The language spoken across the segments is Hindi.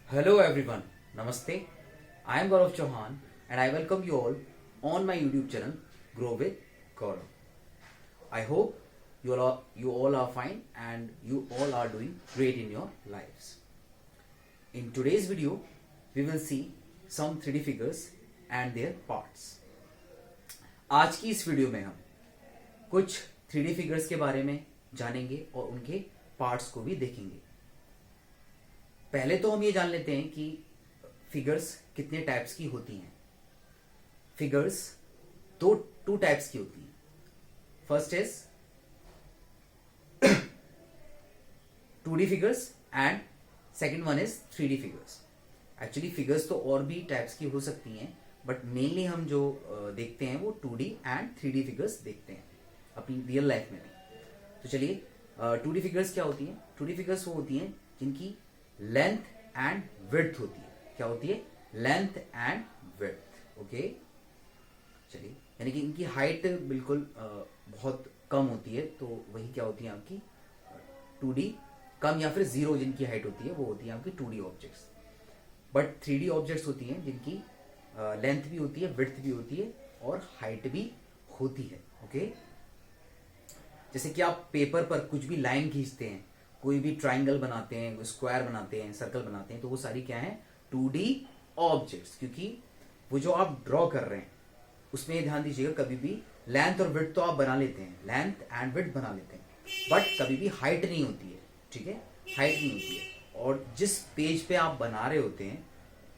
Hello everyone, Namaste. I am Gaurav Chauhan and I welcome you all on my YouTube channel Grow with Gaurav. I hope you all are fine and you all are doing great in your lives. In today's video, we will see some 3D figures and their parts. आज की इस वीडियो में हम कुछ 3D फिगर्स के बारे में जानेंगे और उनके पार्ट्स को भी देखेंगे। पहले तो हम ये जान लेते हैं कि फिगर्स कितने टाइप्स की होती हैं। फिगर्स टू टाइप्स की होती हैं। First is 2D figures and second one is 3D figures. Actually figures तो और भी टाइप्स की हो सकती हैं, बट मेनली हम जो देखते हैं वो 2D एंड 3D फिगर्स देखते हैं अपनी रियल लाइफ में भी। तो चलिए 2D फिगर्स क्या होती हैं। 2D फिगर्स वो होती हैं जिनकी लेंथ एंड विड्थ होती है। क्या होती है? Length and width. ओके, चलिए, यानी कि इनकी हाइट बिल्कुल बहुत कम होती है, तो वही क्या होती है आपकी 2D कम या फिर जीरो जिनकी हाइट होती है वो होती है आपकी 2D objects. But 3D objects होती हैं जिनकी लेंथ भी होती है, विड्थ भी होती है और हाइट भी होती है। ओके, जैसे कि आप पेपर पर कुछ भी लाइन खींचते हैं, कोई भी ट्राइंगल बनाते हैं, स्क्वायर बनाते हैं, सर्कल बनाते हैं, तो वो सारी क्या है? 2D objects. क्योंकि वो जो आप ड्रॉ कर रहे हैं उसमें ध्यान दीजिएगा, कभी भी लेंथ और विड्थ तो आप बना लेते हैं, लेंथ एंड विड्थ बना लेते हैं, बट कभी भी हाइट नहीं होती है। ठीक है, हाइट नहीं होती है। और जिस पेज पे आप बना रहे होते हैं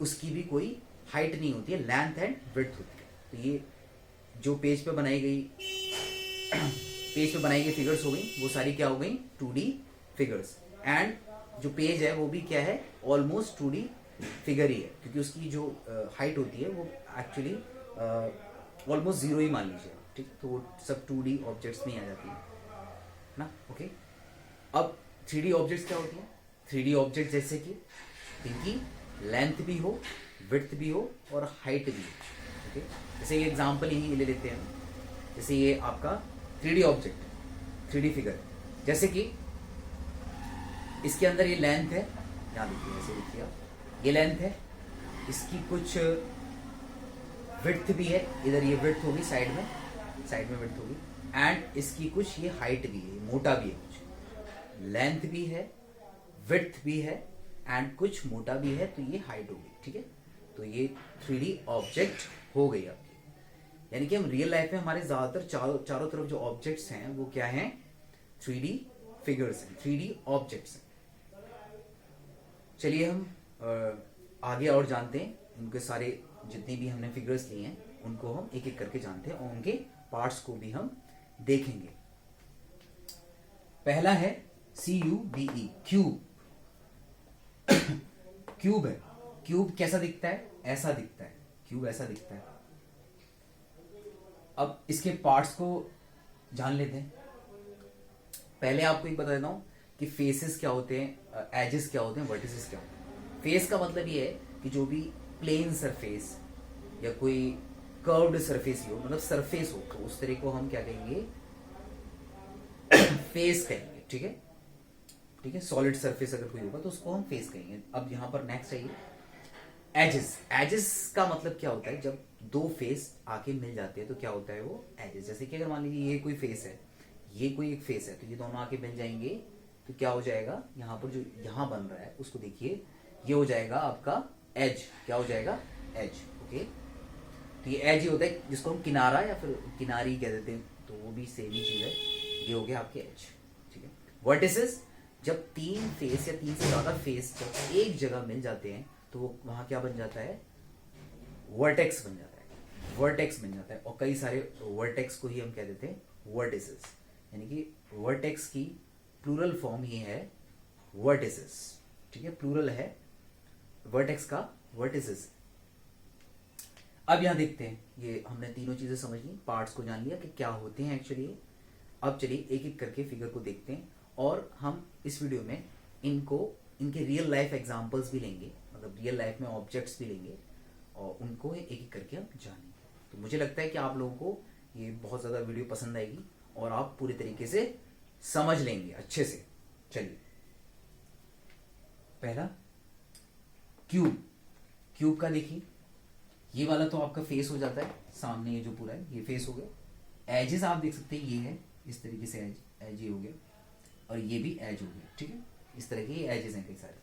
उसकी भी कोई हाइट नहीं होती है, लेंथ एंड विड्थ होती है। तो ये जो पेज पे बनाई गई फिगर्स हो गई, वो सारी क्या हो गई? 2D figures. एंड जो पेज है वो भी क्या है? ऑलमोस्ट 2D फिगर ही है, क्योंकि उसकी जो हाइट होती है वो एक्चुअली ऑलमोस्ट जीरो ही मान लीजिए। ठीक, तो वो सब 2D ऑब्जेक्ट्स में आ जाती है ना। ओके, अब 3D ऑब्जेक्ट्स क्या होती हैं? 3D ऑब्जेक्ट जैसे कि जिनकी लेंथ भी हो, विड्थ भी हो और हाइट भी हो। ओके, जैसे ये एग्जांपल यही ले लेते हैं। जैसे ये आपका 3D ऑब्जेक्ट, 3D फिगर, जैसे कि इसके अंदर ये लेंथ है, यहाँ देखिए, ऐसे देखिए आप, ये लेंथ है, इसकी कुछ विड्थ भी है, इधर ये विड्थ होगी, साइड में विड्थ होगी, एंड इसकी कुछ ये हाइट भी है, मोटा भी है, कुछ लेंथ भी है, विड्थ भी है एंड कुछ मोटा भी है, तो ये हाइट होगी। ठीक है, तो ये 3D ऑब्जेक्ट हो गई आपकी। यानी कि हम रियल लाइफ में हमारे ज्यादातर चारों तरफ जो ऑब्जेक्ट्स हैं वो क्या हैं? 3D फिगर्स हैं, 3D ऑब्जेक्ट्स हैं। चलिए हम आगे और जानते हैं, उनके सारे जितने भी हमने फिगर्स लिए हैं उनको हम एक एक करके जानते हैं और उनके पार्ट्स को भी हम देखेंगे। पहला है CUBE, क्यूब। क्यूब है। क्यूब कैसा दिखता है? ऐसा दिखता है। क्यूब ऐसा दिखता है। अब इसके पार्ट्स को जान लेते हैं। पहले आपको एक बता देता हूं कि फेसेस क्या होते हैं, एजेस क्या होते हैं, वर्टिसेस क्या होते हैं। फेस का मतलब ये है कि जो भी प्लेन सरफेस या कोई कर्व्ड सरफेस ही हो, मतलब सरफेस हो, तो उस तरह को हम क्या कहेंगे? फेस कहेंगे। ठीक है, ठीक है, सॉलिड सरफेस अगर कोई होगा तो उसको हम फेस कहेंगे। अब यहां पर नेक्स्ट है एजेस। एजेस का मतलब क्या होता है? जब दो फेस आके मिल जाते हैं तो क्या होता है वो? एजेस। जैसे कि अगर मान लीजिए ये कोई फेस है, ये कोई एक फेस है, तो ये दोनों आके मिल जाएंगे तो क्या हो जाएगा? यहाँ पर जो यहाँ बन रहा है उसको देखिए, ये हो जाएगा आपका एज। क्या हो जाएगा? एज। ओके, तो ये एज ही होता है जिसको हम किनारा या फिर किनारी कह देते हैं, तो वो भी सेम ही चीज है। ये हो गया आपके एज। ठीक है, वर्टिसेस, जब तीन फेस या तीन से ज्यादा फेस जब एक जगह मिल जाते हैं तो वो वहां क्या बन जाता है? वर्टेक्स बन जाता है। वर्टेक्स बन जाता है, और कई सारे वर्टेक्स को ही हम कह देते हैं वर्टिसेस। यानी कि वर्टेक्स की प्लूरल फॉर्म ही है वर्टिसेस। ठीक है, प्लूरल है वर्टेक्स का, वर्टिसेस। अब यहां देखते हैं, ये हमने तीनों चीजें समझ ली, पार्ट्स को जान लिया कि क्या होते हैं एक्चुअली। अब चलिए एक एक करके फिगर को देखते हैं और हम इस वीडियो में इनके रियल लाइफ एग्जांपल्स भी लेंगे, मतलब रियल लाइफ में ऑब्जेक्ट्स भी लेंगे और उनको एक एक करके हम जानेंगे। तो मुझे लगता है कि आप लोगों को ये बहुत ज्यादा वीडियो पसंद आएगी और आप पूरी तरीके से समझ लेंगे अच्छे से। चलिए, पहला क्यूब, क्यूब का देखिए ये वाला तो आपका फेस हो जाता है, सामने ये जो पूरा है ये फेस हो गया। एजेस आप देख सकते हैं ये है इस तरीके से एज, एज ये हो गया और ये भी एज हो गया, ठीक है। इस तरह के ये एजेस हैं कई सारे।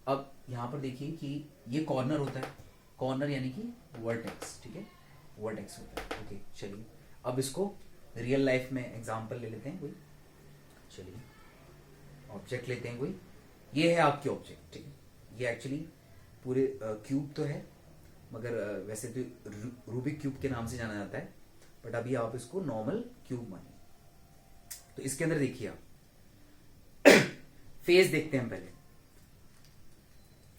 अब यहाँ पर देखिए कि ये कॉर्नर होता है, कॉर्नर यानी कि वर्टेक्स, ठीक है, वर्टेक्स होता है। ओके चलिए अब इसको रियल लाइफ में एग्जांपल ले लेते हैं कोई। चलिए ऑब्जेक्ट लेते हैं कोई, ये है आपके ऑब्जेक्ट, ठीक है। ये एक्चुअली पूरे क्यूब तो है मगर वैसे तो रूबिक क्यूब के नाम से जाना जाता है, बट अभी आप इसको नॉर्मल क्यूब मानिए। तो इसके अंदर देखिए आप फेस देखते हैं, पहले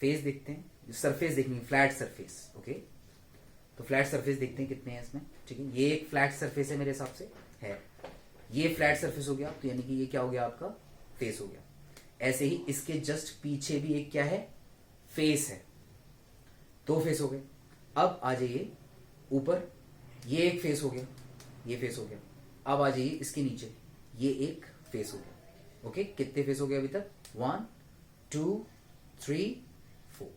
फेस देखते हैं, जो सरफेस देखनी है फ्लैट सरफेस। ओके तो फ्लैट सरफेस देखते हैं कितने हैं इसमें, ठीक है। ये एक फ्लैट सरफेस है मेरे हिसाब से है, ये फ्लैट सरफेस हो गया, तो यानी कि ये क्या हो गया आपका फेस हो गया। ऐसे ही इसके जस्ट पीछे भी एक क्या है फेस है, दो फेस हो गए। अब आ जाइए ऊपर, ये एक फेस हो गया, ये फेस हो गया। अब आ जाइए इसके नीचे, ये एक फेस हो गया। ओके कितने फेस हो गए अभी तक, 1 2 3 4,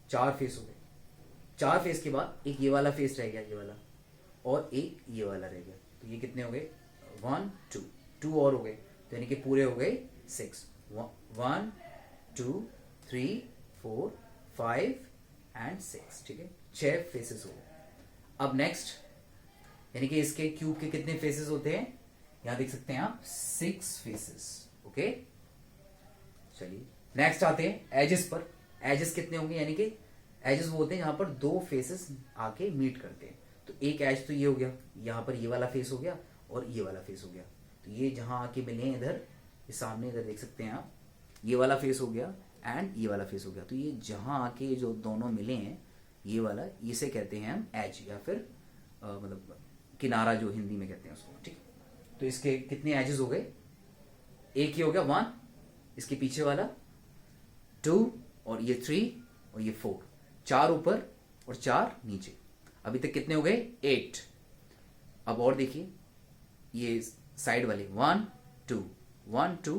4 फेस हो गए। 4 फेस के बाद एक ये वाला फेस रह गया, ये वाला, और एक ये वाला रह गया। तो ये कितने हो गए 1 2 2 और हो गए, तो यानी कि पूरे हो गए 6। 1 2 3 4 5 एंड 6, ठीक है, 6 फेसेस हो गए। अब नेक्स्ट यानी कि इसके क्यूब के कितने फेसेस होते हैं, यहां देख सकते हैं आप 6 फेसेस। ओके चलिए नेक्स्ट आते हैं एजेस पर। एजेस कितने होंगे, यानी कि एजेस वो होते हैं जहां पर दो फेसेस आके मीट करते हैं। तो एक एज तो ये हो गया, यहां पर ये वाला फेस हो गया और ये वाला फेस हो गया। तो ये जहां आके मिले हैं इधर, ये सामने इधर देख सकते हैं आप, ये वाला फेस हो गया एंड ये वाला फेस हो गया। तो ये जहां आके जो दोनों मिले हैं, ये वाला, इसे कहते हैं हम एज, या फिर मतलब किनारा जो हिंदी में कहते हैं उसको, ठीक। तो इसके कितने एजेस हो गए, एक ही हो गया 1, इसके पीछे वाला 2, और ये 3, और ये 4, 4 ऊपर और 4 नीचे। अभी तक कितने हो गए 8। अब और देखिए ये साइड वाले 1 2 1 2,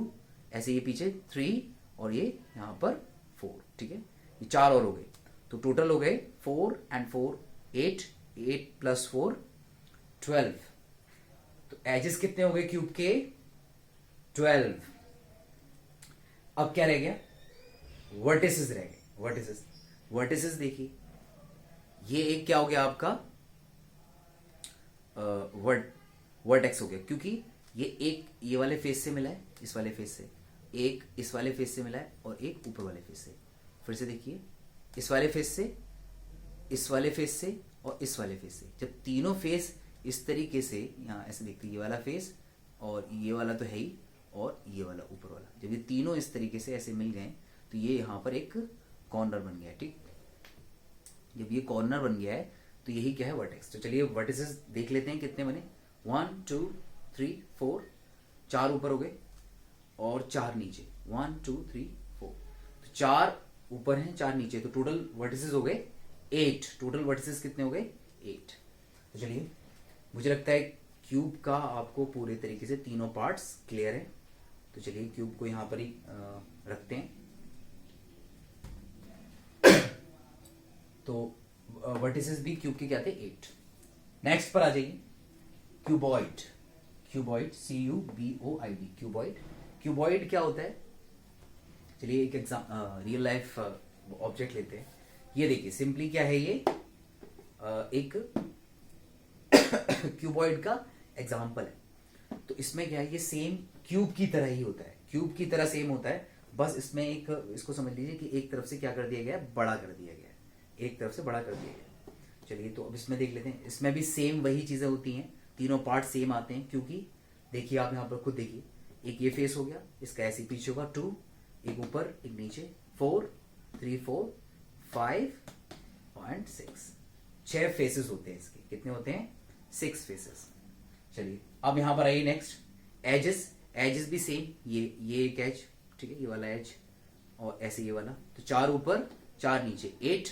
ऐसे ये पीछे 3 और ये यहां पर 4, ठीक है। ये 4 और हो गए, तो टोटल हो गए 4 एंड 4 8, 8 प्लस 4 12। तो एजेस कितने हो गए क्यूब के 12। अब क्या रह गया, वर्टिसेस रह गए। वर्टिसेस, वर्टिसेस देखिए ये एक क्या हो गया आपका वर्टेक्स हो गया, क्योंकि ये एक ये वाले फेस से मिला है, इस वाले फेस से, एक इस वाले फेस से मिला है और एक ऊपर वाले फेस से। फिर से देखिए इस वाले फेस से, इस वाले फेस से और इस वाले फेस से। जब तीनों फेस इस तरीके से यहाँ ऐसे देखते, ये वाला फेस और ये वाला तो है ही, और ये वाला ऊपर वाला, जब ये तीनों इस तरीके से ऐसे मिल गए तो ये यहाँ पर एक कॉर्नर बन गया है, ठीक। जब ये कॉर्नर बन गया है तो यही क्या है वर्टेक्स। तो चलिए वर्टिसेस देख लेते हैं कितने बने, 1 2 3 4, 4 ऊपर हो गए और 4 नीचे, 1 2 3 4। तो 4 ऊपर हैं 4 नीचे, तो टोटल वर्टिसेस हो गए 8। टोटल वर्टिसेस कितने हो गए 8। तो चलिए मुझे लगता है क्यूब का आपको पूरे तरीके से तीनों पार्ट्स क्लियर है। तो चलिए क्यूब को यहां पर ही रखते हैं। तो वर्टिसेस भी क्यूब के क्या थे 8। नेक्स्ट पर आ जाइए, cuboid. Cuboid CUBOID, cuboid. Cuboid क्या होता है, चलिए एक एग्जाम रियल लाइफ ऑब्जेक्ट लेते हैं। ये देखिए सिंपली क्या है, ये एक क्यूबॉइड का एग्जाम्पल है। तो इसमें क्या है, ये सेम क्यूब की तरह ही होता है, क्यूब की तरह सेम होता है, बस इसमें एक, इसको समझ लीजिए कि एक तरफ से क्या कर दिया गया है, बड़ा कर दिया गया है, एक तरफ से बड़ा कर दिया गया है। चलिए तो अब इसमें देख लेते हैं, इसमें भी सेम वही चीजें होती हैं, तीनों पार्ट सेम आते हैं, क्योंकि देखिए आप यहाँ पर खुद देखिए, एक ये फेस हो गया, इसका ऐसे पीछे होगा 2, एक ऊपर एक नीचे 4 3 4 5 एंड 6, 6 फेसेस होते हैं इसके। कितने होते हैं 6 फेसेस। चलिए अब यहां पर आइए नेक्स्ट, एजेस। एजेस भी सेम, ये एक एज, ठीक है, ये वाला एज और ऐसे ये वाला। तो 4 ऊपर 4 नीचे, 8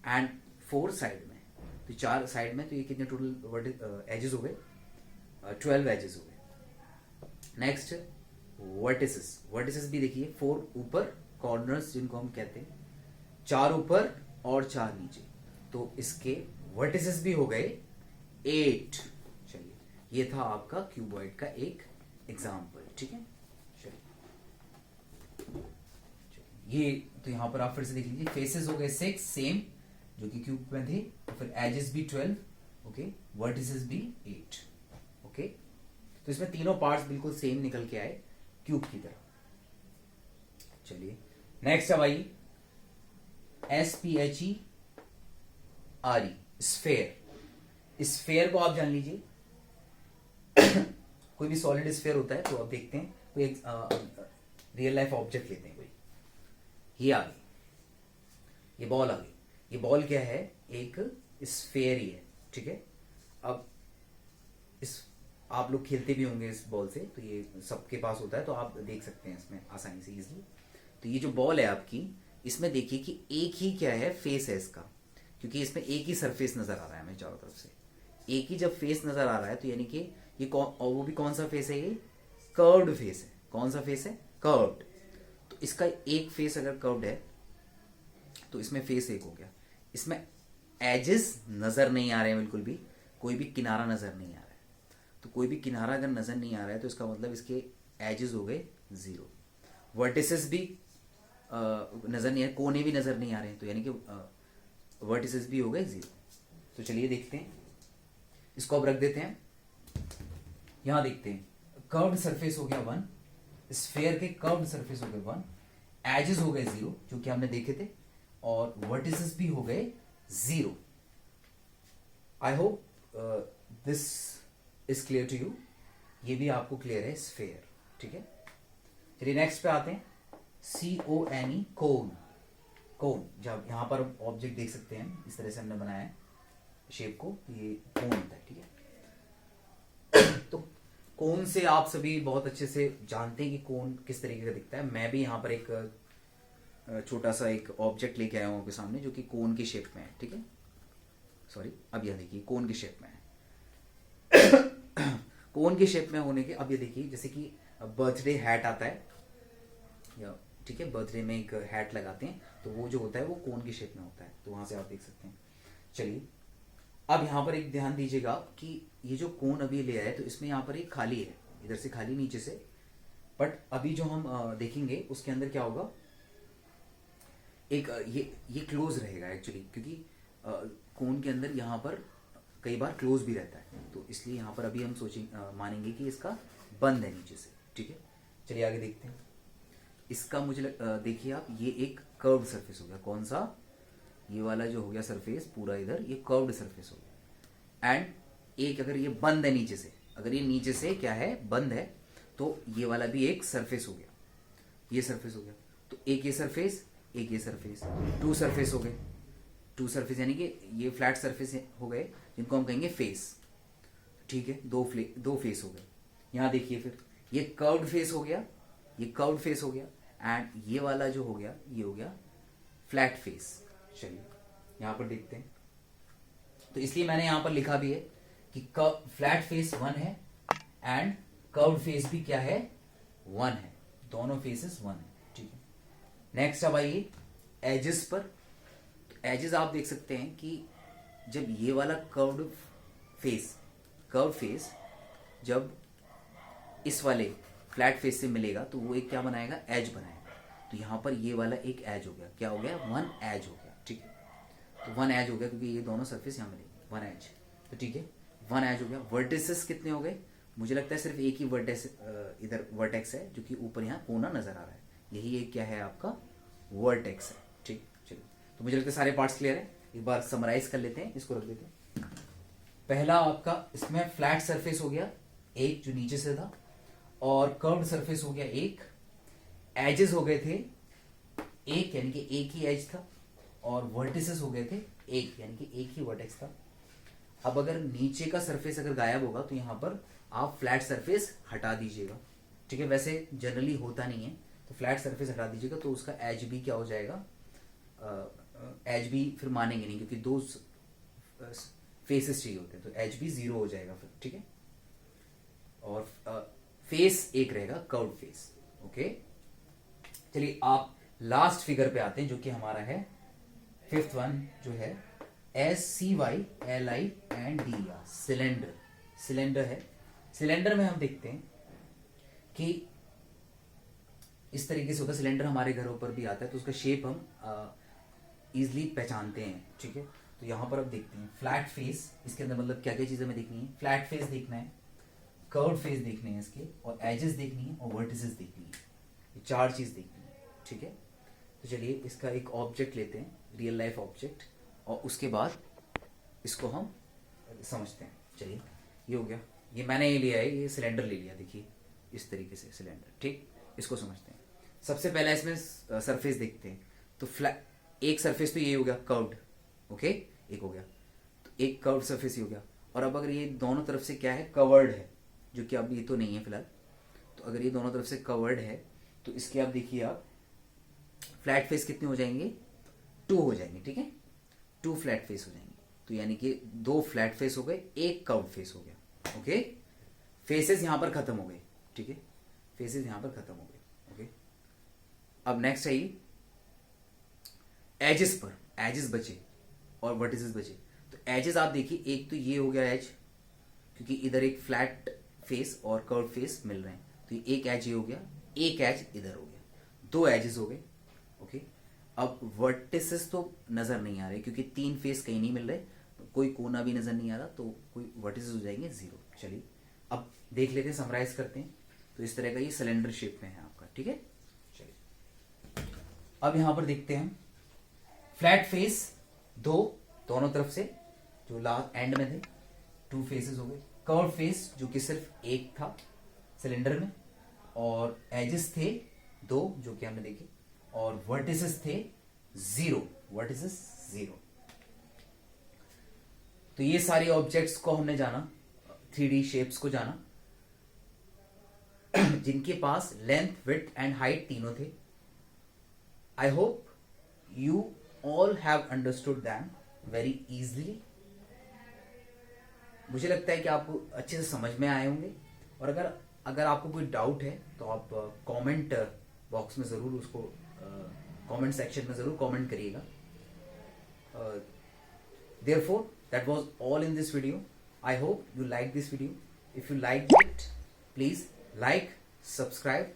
एंड 4 साइड में। तो 4 साइड में, तो ये कितने टोटल एजेस हो गए 12 एजेस हो गए। Next vertices. वर्टिसेस भी देखिए 4 ऊपर, कॉर्नर्स जिनको हम कहते हैं, 4 ऊपर और 4 नीचे, तो इसके वर्टिसेस भी हो गए 8। चलिए, ये था आपका क्यूबॉइड का एक एग्जाम्पल। ठीक है, ये तो यहां पर आप फिर से देख लीजिए, फेसेस हो गए 6 सेम जो कि क्यूब में थे, तो फिर एजेस भी 12, ओके, वर्टिसेस भी 8। ओके, तो इसमें तीनों पार्ट्स बिल्कुल सेम निकल के आए क्यूब की तरह। चलिए नेक्स्ट अब आइए, SPHERE, स्फेयर। स्फेयर को आप जान लीजिए कोई भी सॉलिड स्फेयर होता है, तो आप देखते हैं कोई एक रियल लाइफ ऑब्जेक्ट लेते हैं, कोई ये आ गई, ये बॉल आ गई। ये बॉल क्या है, एक स्फेयर ही है। ठीक है, अब इस आप लोग खेलते भी होंगे इस बॉल से, तो ये सबके पास होता है, तो आप देख सकते हैं इसमें आसानी से इजीली। तो ये जो बॉल है आपकी, इसमें देखिए कि एक ही क्या है, फेस है इसका, क्योंकि इसमें एक ही सरफेस नजर आ रहा है हमें चारों तरफ से, एक ही जब फेस नजर आ रहा है, तो यानी कि ये और वो भी कौन सा फेस है, ये कर्व्ड फेस है। कौन सा फेस है, कर्व्ड। तो इसका एक फेस अगर कर्व्ड है, तो इसमें फेस एक हो गया। इसमें एजेस नजर नहीं आ रहे हैं बिल्कुल भी, कोई भी किनारा नजर नहीं आ रहा है। तो कोई भी किनारा अगर नजर नहीं आ रहा है, तो इसका मतलब इसके एजेस हो गए 0। वर्टिसेस भी नजर नहीं आ रहे, कोने भी नजर नहीं आ रहे हैं, तो यानी कि वर्टिसेस भी हो गए 0। तो चलिए देखते हैं, इसको अब रख देते हैं, यहां देखते हैं, कर्व्ड सरफेस हो गया 1, स्फेयर के कर्व्ड सरफेस हो गए 1, एजेस हो गए 0 जो कि हमने देखे थे, और वर्टिसेस भी हो गए 0। I hope this is clear to you. ये भी आपको क्लियर है, स्फेयर। ठीक है, चलिए नेक्स्ट पे आते हैं, CONE, कोन। कोन, जब यहां पर ऑब्जेक्ट देख सकते हैं, इस तरह से हमने बनाया है शेप को, ये कोन होता है। ठीक है, तो कोन से आप सभी बहुत अच्छे से जानते हैं कि कोन किस तरीके का दिखता है। मैं भी यहाँ पर एक छोटा सा एक ऑब्जेक्ट लेके आया हूँ आपके सामने, जो कि कोन की शेप में है। ठीक है, सॉरी, अब यह देखिए कोन की शेप में है। कोन की शेप में होने के, अब ये देखिए, जैसे कि बर्थडे हैट आता है, या ठीक है, बर्थडे में एक हैट लगाते हैं, तो वो जो होता है वो कोन की शेप में होता है, तो वहां से आप देख सकते हैं। चलिए, अब यहां पर एक ध्यान दीजिएगा कि ये जो कोन अभी लिया है, तो इसमें यहां पर एक खाली है, इधर से खाली, नीचे से, बट अभी जो हम देखेंगे उसके अंदर क्या होगा, एक ये क्लोज रहेगा एक्चुअली, क्योंकि कोन के अंदर यहाँ पर कई बार क्लोज भी रहता है, तो इसलिए यहाँ पर अभी हम मानेंगे कि इसका बंद है नीचे से। ठीक है, चलिए आगे देखते हैं। इसका मुझे देखिए आप, ये एक कर्व्ड सरफेस हो गया। कौन सा, ये वाला जो हो गया सरफेस पूरा इधर, ये कर्व्ड सरफेस हो गया। एंड एक अगर ये बंद है नीचे से, अगर ये नीचे से क्या है, बंद है, तो ये वाला भी एक सरफेस हो गया, ये सरफेस हो गया। तो एक ये सरफेस, एक ये सरफेस, 2 सरफेस हो गए। 2 सरफेस यानी कि ये फ्लैट सरफेस हो गए, जिनको हम कहेंगे फेस। ठीक है, दो फेस हो गए। यहां देखिए, फिर ये कर्व्ड फेस हो गया, ये कर्व्ड फेस हो गया, एंड ये वाला जो हो गया, ये हो गया फ्लैट फेस। चलिए यहां पर देखते हैं, तो इसलिए मैंने यहां पर लिखा भी है कि फ्लैट फेस 1 है एंड कर्व्ड फेस भी क्या है, 1 है, दोनों फेसेस 1 है। ठीक है, नेक्स्ट अब आइए एजेस पर। एजेस आप देख सकते हैं कि जब ये वाला कर्व्ड फेस जब इस वाले फ्लैट फेस से मिलेगा, तो वो एक क्या बनाएगा, एज बनाएगा। तो यहां पर ये वाला एक एज हो गया, क्या हो गया, 1 एज हो गया। ठीक है, तो 1 एज हो गया, क्योंकि ये दोनों सरफेस यहां मिलेंगे, 1 एज। तो ठीक है, 1 एज हो गया। वर्टिसेस कितने हो गए, मुझे लगता है सिर्फ एक ही वर्टेक्स इधर वर्टेक्स है, जो कि ऊपर यहाँ कोना नजर आ रहा है, यही एक क्या है, आपका वर्टेक्स है। ठीक, चलिए, तो मुझे लगता है सारे पार्ट्स क्लियर है। एक बार समराइज कर लेते हैं, इसको रख देते हैं। पहला आपका इसमें फ्लैट सरफेस हो गया एक, जो नीचे से था, और कर्व्ड सरफेस हो गया एक, एजेस हो गए थे एक, यानी कि एक ही एज था, और वर्टिसेस हो गए थे एक, यानी कि एक ही वर्टेक्स था। अब अगर नीचे का सरफेस अगर गायब होगा, तो यहां पर आप फ्लैट सरफेस हटा दीजिएगा। ठीक है, वैसे जनरली होता नहीं है, तो फ्लैट सरफेस हटा दीजिएगा, तो उसका एज भी क्या हो जाएगा, एज भी फिर मानेंगे नहीं, क्योंकि 2 फेसेस चाहिए होते हैं, तो एज भी 0 हो जाएगा फिर। ठीक है, और फेस एक रहेगा, कर्व्ड फेस। ओके, चलिए आप लास्ट फिगर पे आते हैं, जो कि हमारा है फिफ्थ वन जो है SCYLINDER, सिलेंडर। सिलेंडर है। सिलेंडर में हम देखते हैं कि इस तरीके से होता है। सिलेंडर हमारे घरों पर भी आता है, तो उसका शेप हम इजिली पहचानते हैं, ठीक है। तो यहाँ पर अब देखते हैं फ्लैट फेस। इसके अंदर मतलब क्या क्या चीज़ें हमें देखनी है? फ्लैट फेस देखना है, कर्व फेस देखने हैं इसके, और एजेस देखनी है, और वर्टिसेस देखनी है। ये चार चीज़ देखनी है, ठीक है। तो चलिए इसका एक ऑब्जेक्ट लेते हैं, रियल लाइफ ऑब्जेक्ट, और उसके बाद इसको हम समझते हैं। चलिए ये हो गया, ये मैंने ये लिया है, ये सिलेंडर ले लिया, देखिए इस तरीके से सिलेंडर, ठीक। इसको समझते हैं। सबसे पहले इसमें सरफेस देखते हैं। तो एक सरफेस तो ये हो गया कर्व्ड, ओके, एक हो गया, तो एक कर्व्ड सरफेस ही हो गया। और अब अगर ये दोनों तरफ से क्या है, कवर्ड है, जो कि अब ये तो नहीं है फिलहाल, तो अगर ये दोनों तरफ से कवर्ड है तो इसके आप देखिए, आप फ्लैट फेस कितने हो जाएंगे? 2 हो जाएंगे, ठीक है। 2 फ्लैट फेस हो जाएंगे, तो यानी कि 2 फ्लैट फेस हो गए, एक कर्व फेस हो गया, ओके। फेसेस यहां पर खत्म हो गए, ठीक है, फेसेस यहां पर खत्म हो गए, ओके। अब नेक्स्ट आइए एजेस पर। एजेस बचे और वर्टिसेस बचे। तो एजेस आप देखिए, एक तो ये हो गया एज, क्योंकि इधर एक फ्लैट फेस और कर्व फेस मिल रहे हैं, तो ये एक एज ये हो गया, एक एज इधर हो गया, 2 एजेस हो गए, ओके। अब वर्टिसेस तो नजर नहीं आ रहे, क्योंकि 3 फेस कहीं नहीं मिल रहे, तो कोई कोना भी नजर नहीं आ रहा, तो कोई वर्टिसेस हो जाएंगे 0। चलिए अब देख लेते हैं, समराइज करते हैं। तो इस तरह का ये सिलेंडर शेप में है आपका, ठीक है। चलिए अब यहां पर देखते हैं फ्लैट फेस 2 दोनों तरफ से, जो लास्ट एंड में थे, 2 फेसेस हो गए। कर्व फेस जो कि सिर्फ एक था सिलेंडर में, और एजेस थे 2 जो कि हमने देखे, और वर्टिसेस थे 0, वर्टिसेस 0। तो ये सारे ऑब्जेक्ट्स को हमने जाना, 3D शेप्स को जाना, जिनके पास लेंथ, विड्थ एंड हाइट तीनों थे। I hope you all have understood them very easily। मुझे लगता है कि आपको अच्छे से समझ में आए होंगे। और अगर आपको कोई डाउट है तो आप कमेंट बॉक्स में ज़रूर उसको, कमेंट सेक्शन में ज़रूर कमेंट करिएगा। therefore that was all in this video। I hope you like this video। if you liked it, please like, subscribe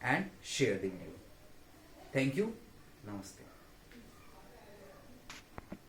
and share the video। thank you। namaste।